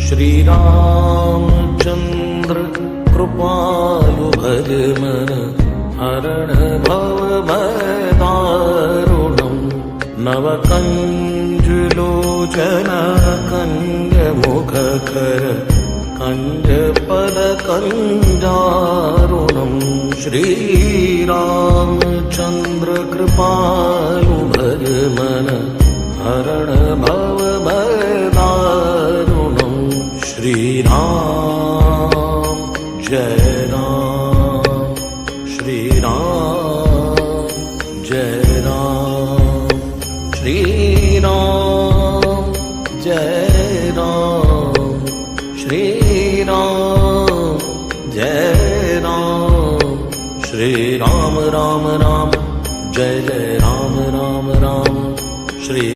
श्री रामचंद्र कृपालु भज मन हरण भव भय दारुणम् नव कंज लोचन कंज मुख कर कंज पद कंजारुणम् श्री रामचंद्र कृपालु भज मन हरण भव भय दारुणम् श्री राम जय राम श्री राम जय राम श्री राम जय राम श्री राम जय राम श्री राम राम राम जय जय